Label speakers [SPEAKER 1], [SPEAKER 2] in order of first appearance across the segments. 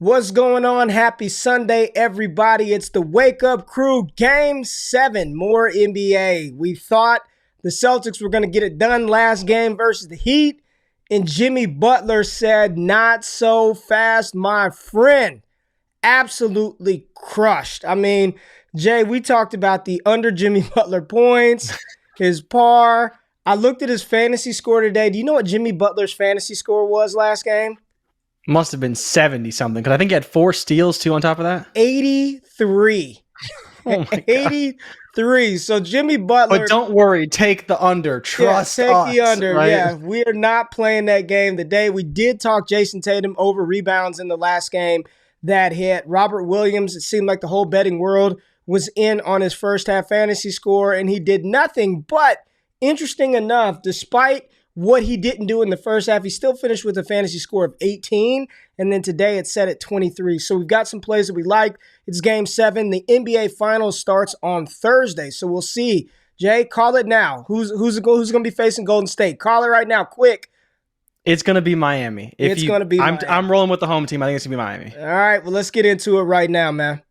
[SPEAKER 1] What's going on? Happy Sunday, everybody. It's the Wake Up Crew, Game 7, more NBA. We thought the Celtics were going to get it done last game versus the Heat, and Jimmy Butler said, not so fast, my friend. Absolutely crushed. I mean, Jay, we talked about the under Jimmy Butler points, his par. I looked at his fantasy score today. Do you know what Jimmy Butler's fantasy score was last game?
[SPEAKER 2] Must have been 70 something, because I think he had 4 steals too on top of that.
[SPEAKER 1] 83.
[SPEAKER 2] Oh my God.
[SPEAKER 1] 83. So Jimmy Butler.
[SPEAKER 2] But don't worry, take the under. Trust
[SPEAKER 1] take
[SPEAKER 2] us,
[SPEAKER 1] the under.
[SPEAKER 2] right?
[SPEAKER 1] Yeah, we are not playing that game today. We did talk Jason Tatum over rebounds in the last game that hit. Robert Williams, it seemed like the whole betting world was in on his first half fantasy score, and he did nothing. But interesting enough, despite what he didn't do in the first half, he still finished with a fantasy score of 18, and then today it's set at 23. So we've got some plays that we like. It's Game 7. The NBA Finals starts on Thursday, so we'll see. Jay, call it now. Who's going to be facing Golden State? Call it right now, quick.
[SPEAKER 2] It's going to be Miami. I'm rolling with the home team. I think it's going to be Miami.
[SPEAKER 1] All right, well, let's get into it right now, man.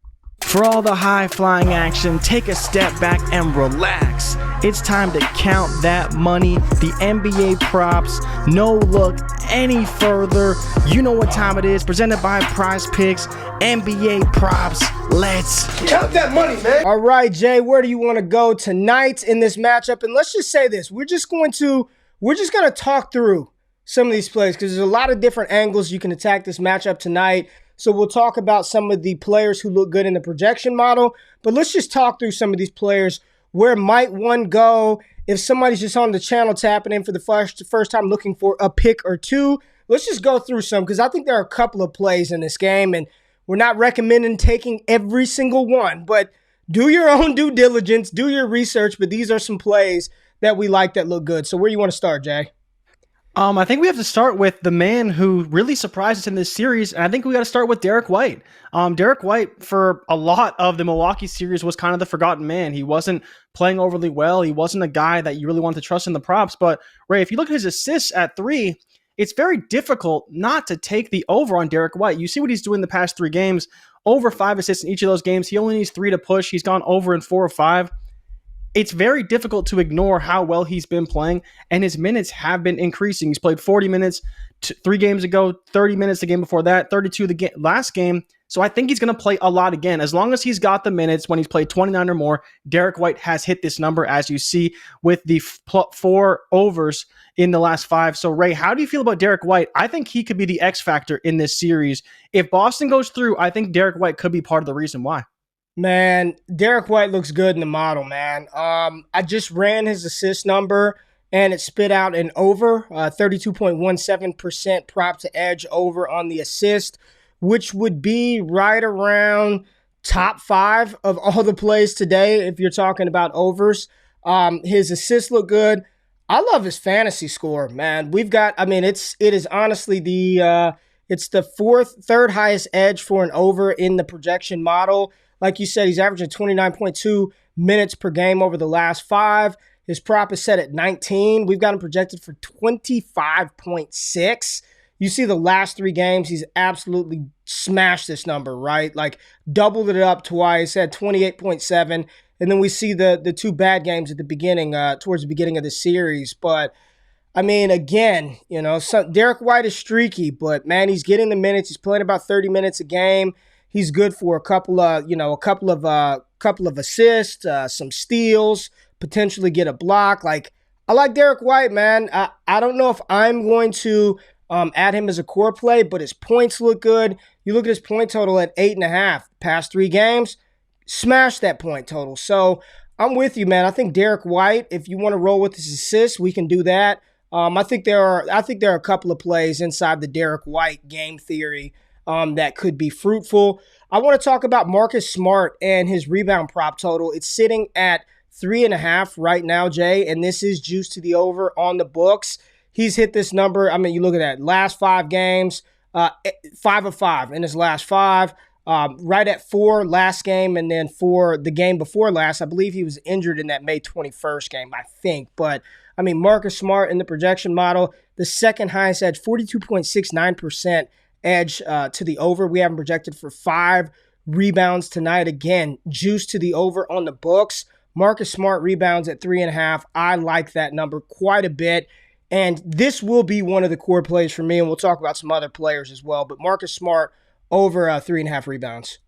[SPEAKER 3] For all the high-flying action, take a step back and relax. It's time to count that money, the NBA props. No look any further. You know what time it is. Presented by PRIZEPICKS, NBA props. Let's
[SPEAKER 1] count that money, man. All right, Jay, where do you want to go tonight in this matchup? And let's just say this. We're just going to talk through some of these plays because there's a lot of different angles you can attack this matchup tonight. So we'll talk about some of the players who look good in the projection model, but let's just talk through some of these players. Where might one go if somebody's just on the channel tapping in for the first time looking for a pick or two? Let's just go through some because I think there are a couple of plays in this game, and we're not recommending taking every single one, but do your own due diligence, do your research, but these are some plays that we like that look good. So where do you want to start, Jay?
[SPEAKER 2] I think we have to start with the man who really surprised us in this series, and I think we got to start with Derrick White. Derrick White, for a lot of the Milwaukee series, was kind of the forgotten man. He wasn't playing overly well. He wasn't a guy that you really want to trust in the props. But, Ray, if you look at his assists at 3, it's very difficult not to take the over on Derrick White. You see what he's doing the past 3 games, over 5 assists in each of those games. He only needs 3 to push. He's gone over in 4 or 5. It's very difficult to ignore how well he's been playing, and his minutes have been increasing. He's played 40 minutes 3 games ago, 30 minutes the game before that, 32 the last game. So I think he's going to play a lot again. As long as he's got the minutes when he's played 29 or more, Derrick White has hit this number, as you see, with the 4 overs in the last 5. So, Ray, how do you feel about Derrick White? I think he could be the X factor in this series. If Boston goes through, I think Derrick White could be part of the reason why.
[SPEAKER 1] Man, Derrick White looks good in the model, man. I just ran his assist number, and it spit out an over, 32.17% prop to edge over on the assist, which would be right around top 5 of all the plays today if you're talking about overs. His assists look good. I love his fantasy score, man. It is honestly it's the third highest edge for an over in the projection model. Like you said, he's averaging 29.2 minutes per game over the last 5. His prop is set at 19. We've got him projected for 25.6. You see the last 3 games, he's absolutely smashed this number, right? Like doubled it up twice, had 28.7. And then we see the 2 bad games at the beginning, towards the beginning of the series. But I mean, again, Derrick White is streaky, but man, he's getting the minutes. He's playing about 30 minutes a game. He's good for a couple of assists, some steals, potentially get a block. Like, I like Derrick White, man. I don't know if I'm going to add him as a core play, but his points look good. You look at his point total at 8.5. Past 3 games, smash that point total. So I'm with you, man. I think Derrick White, if you want to roll with his assists, we can do that. I think there are a couple of plays inside the Derrick White game theory that could be fruitful. I want to talk about Marcus Smart and his rebound prop total. It's sitting at 3.5 right now, Jay, and this is juiced to the over on the books. He's hit this number. I mean, you look at that. Last 5 games, 5 of 5 in his last 5. Right at 4 last game, and then for the game before last, I believe he was injured in that May 21st game, I think. But, I mean, Marcus Smart in the projection model, the second highest edge, 42.69% edge to the over. We have him projected for 5 rebounds tonight. Again, juice to the over on the books. Marcus Smart rebounds at 3.5. I like that number quite a bit. And this will be one of the core plays for me, and we'll talk about some other players as well. But Marcus Smart over 3.5 rebounds.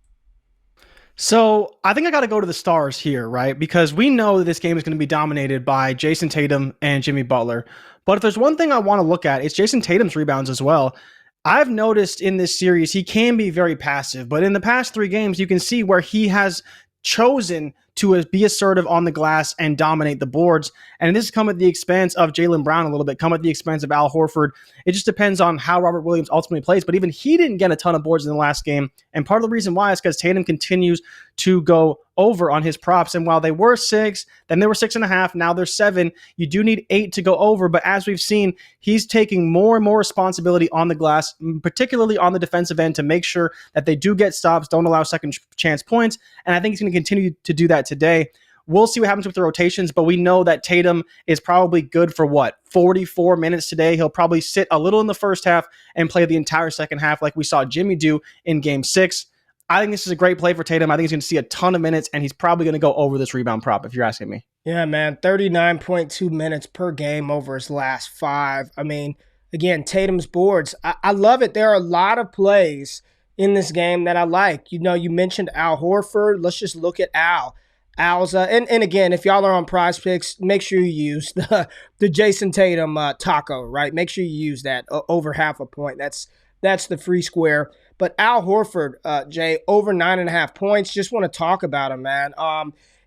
[SPEAKER 2] So I think I got to go to the stars here, right? Because we know that this game is going to be dominated by Jason Tatum and Jimmy Butler. But if there's one thing I want to look at, it's Jason Tatum's rebounds as well. I've noticed in this series, he can be very passive, but in the past 3 games, you can see where he has chosen to be assertive on the glass and dominate the boards. And this has come at the expense of Jaylen Brown a little bit, come at the expense of Al Horford. It just depends on how Robert Williams ultimately plays. But even he didn't get a ton of boards in the last game. And part of the reason why is because Tatum continues to go over on his props. And while they were 6, then they were 6.5, now they're 7. You do need 8 to go over. But as we've seen, he's taking more and more responsibility on the glass, particularly on the defensive end, to make sure that they do get stops, don't allow second chance points. And I think he's going to continue to do that today. We'll see what happens with the rotations, but we know that Tatum is probably good for 44 minutes today. He'll probably sit a little in the first half and play the entire second half like we saw Jimmy do in game 6. I think this is a great play for Tatum. I think he's going to see a ton of minutes, and he's probably going to go over this rebound prop, if you're asking me.
[SPEAKER 1] Yeah, man, 39.2 minutes per game over his last 5. I mean, again, Tatum's boards. I love it. There are a lot of plays in this game that I like. You know, you mentioned Al Horford. Let's just look at Al. Al's, and again, if y'all are on PrizePicks, make sure you use the Jason Tatum taco, right? Make sure you use that over half a point. That's the free square. But Al Horford, Jay, over 9.5 points. Just want to talk about him, man.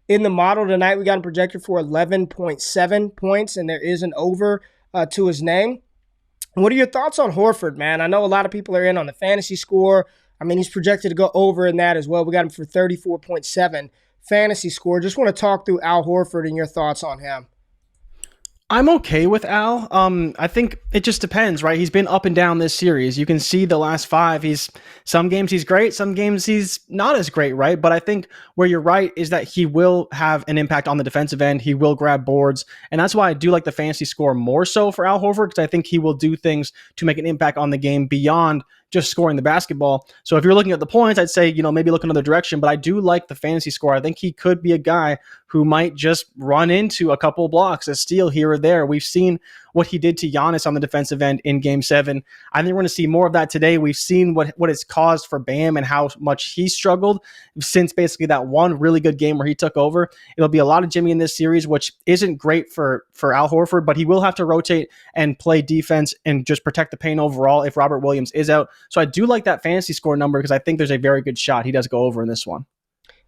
[SPEAKER 1] In the model tonight, we got him projected for 11.7 points, and there is an over to his name. What are your thoughts on Horford, man? I know a lot of people are in on the fantasy score. I mean, he's projected to go over in that as well. We got him for 34.7 fantasy score. Just want to talk through Al Horford and your thoughts on him.
[SPEAKER 2] I'm okay with Al. I think it just depends, right? He's been up and down this series. You can see the last 5. Some games he's great, some games he's not as great, right? But I think where you're right is that he will have an impact on the defensive end. He will grab boards. And that's why I do like the fantasy score more so for Al Horford, because I think he will do things to make an impact on the game beyond just scoring the basketball. So if you're looking at the points, I'd say, maybe look another direction, but I do like the fantasy score. I think he could be a guy who might just run into a couple blocks, a steal here or there. We've seen what he did to Giannis on the defensive end in game 7. I think we're going to see more of that today. We've seen what it's caused for Bam and how much he struggled since basically that one really good game where he took over. It'll be a lot of Jimmy in this series, which isn't great for Al Horford, but he will have to rotate and play defense and just protect the paint overall if Robert Williams is out. So I do like that fantasy score number because I think there's a very good shot he does go over in this one.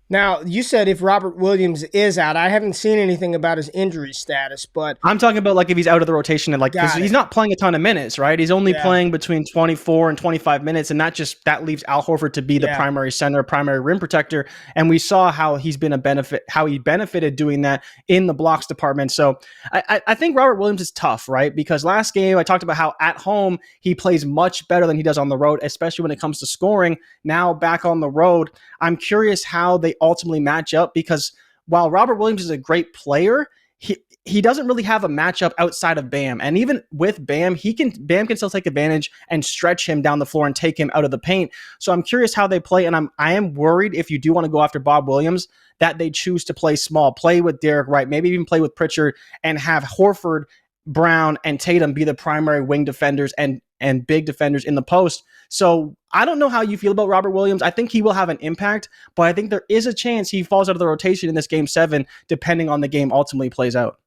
[SPEAKER 1] Now, you said if Robert Williams is out. I haven't seen anything about his injury status, but
[SPEAKER 2] I'm talking about like if he's out of the rotation and because he's not playing a ton of minutes, right? He's only playing between 24 and 25 minutes, and that leaves Al Horford to be the primary center, primary rim protector. And we saw how he benefited doing that in the blocks department. So I think Robert Williams is tough, right? Because last game I talked about how at home he plays much better than he does on the road, especially when it comes to scoring. Now back on the road, I'm curious how they ultimately match up, because while Robert Williams is a great player, he doesn't really have a matchup outside of Bam. And even with Bam, Bam can still take advantage and stretch him down the floor and take him out of the paint. So I'm curious how they play. And I am worried, if you do want to go after Bob Williams, that they choose to play small, play with Derrick White, maybe even play with Pritchard, and have Horford, Brown, and Tatum be the primary wing defenders and big defenders in the post. So I don't know how you feel about Robert Williams. I think he will have an impact, but I think there is a chance he falls out of the rotation in this game 7, depending on the game ultimately plays out.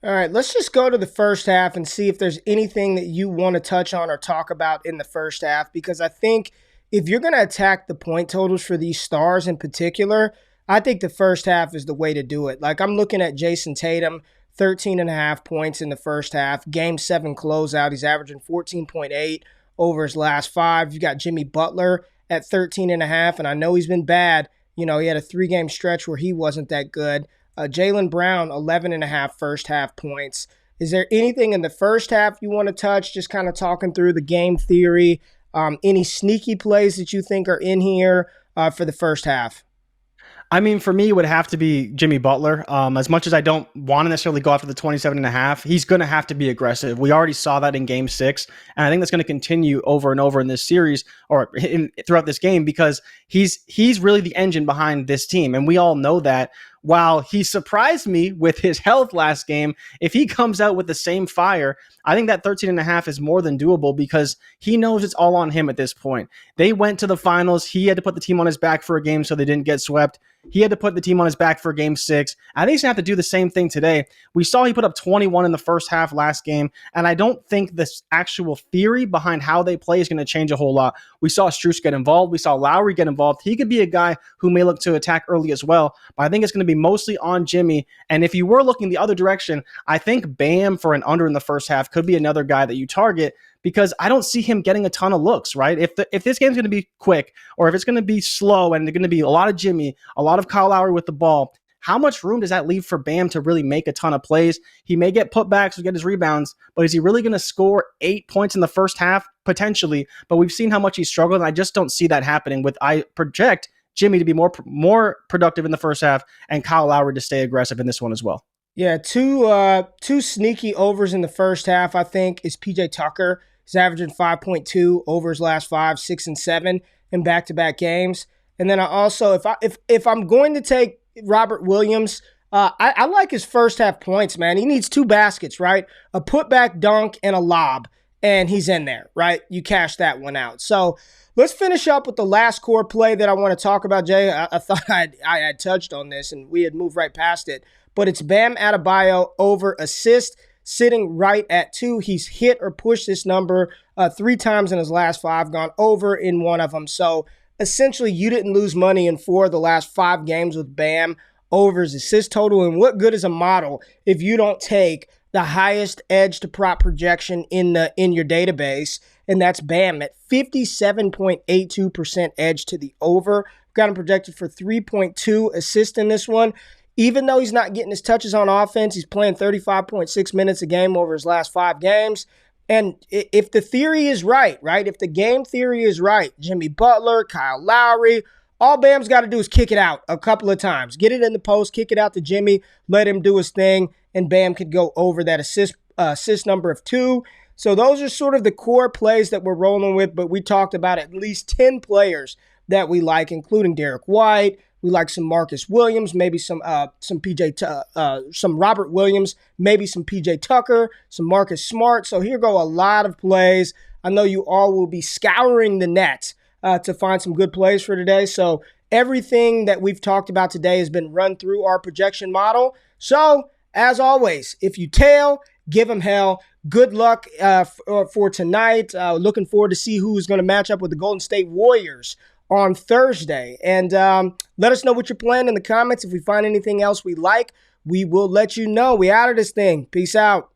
[SPEAKER 1] All right, let's just go to the first half and see if there's anything that you want to touch on or talk about in the first half, because I think if you're going to attack the point totals for these stars in particular, I think the first half is the way to do it. Like, I'm looking at Jason Tatum, 13.5 points in the first half. Game 7 closeout, he's averaging 14.8 over his last 5. You got Jimmy Butler at 13.5, and I know he's been bad. He had a 3-game stretch where he wasn't that good. Jaylen Brown, 11.5 first half points. Is there anything in the first half you want to touch? Just kind of talking through the game theory. Any sneaky plays that you think are in here for the first half?
[SPEAKER 2] I mean, for me, it would have to be Jimmy Butler. As much as I don't want to necessarily go after the 27.5, he's going to have to be aggressive. We already saw that in game 6. And I think that's going to continue over and over in this series or throughout this game because he's really the engine behind this team. And we all know that. While he surprised me with his health last game, if he comes out with the same fire, I think that 13.5 is more than doable because he knows it's all on him at this point. They went to the finals. He had to put the team on his back for a game so they didn't get swept. He had to put the team on his back for game 6. I think he's going to have to do the same thing today. We saw he put up 21 in the first half last game, and I don't think this actual theory behind how they play is going to change a whole lot. We saw Strus get involved. We saw Lowry get involved. He could be a guy who may look to attack early as well, but I think it's going to be mostly on Jimmy. And if you were looking the other direction, I think Bam for an under in the first half could be another guy that you target because I don't see him getting a ton of looks, right? If this game's going to be quick or if it's going to be slow and there's going to be a lot of Jimmy, a lot of Kyle Lowry with the ball, how much room does that leave for Bam to really make a ton of plays? He may get putbacks or get his rebounds, but is he really going to score 8 points in the first half? Potentially, but we've seen how much he struggled, and I just don't see that happening. I project Jimmy to be more productive in the first half and Kyle Lowry to stay aggressive in this one as well.
[SPEAKER 1] Yeah, two sneaky overs in the first half, I think, is PJ Tucker. He's averaging 5.2 over his last 5, 6, and 7 in back-to-back games. And then I also, if I'm going to take Robert Williams, I like his first half points, man. He needs 2 baskets, right? A putback dunk and a lob, and he's in there, right? You cash that one out. So let's finish up with the last core play that I want to talk about, Jay. I thought I had touched on this, and we had moved right past it. But it's Bam Adebayo over assist, sitting right at 2. He's hit or pushed this number 3 times in his last 5, gone over in one of them. So essentially, you didn't lose money in 4 of the last 5 games with Bam over his assist total. And what good is a model if you don't take the highest edge to prop projection in your database? And that's Bam at 57.82% edge to the over. Got him projected for 3.2 assists in this one. Even though he's not getting his touches on offense, he's playing 35.6 minutes a game over his last 5 games. And if the theory is right, if the game theory is right, Jimmy Butler, Kyle Lowry, all Bam's got to do is kick it out a couple of times. Get it in the post, kick it out to Jimmy, let him do his thing, and Bam could go over that assist number of 2. So those are sort of the core plays that we're rolling with, but we talked about at least 10 players that we like, including Derrick White. We like some Marcus Williams, maybe some Robert Williams, maybe some PJ Tucker, some Marcus Smart. So here go a lot of plays. I know you all will be scouring the net to find some good plays for today. So everything that we've talked about today has been run through our projection model. So as always, if you tail, give them hell. Good luck for tonight. Looking forward to see who's going to match up with the Golden State Warriors on Thursday. And let us know what you're playing in the comments. If we find anything else we like, we will let you know. We out of this thing. Peace out.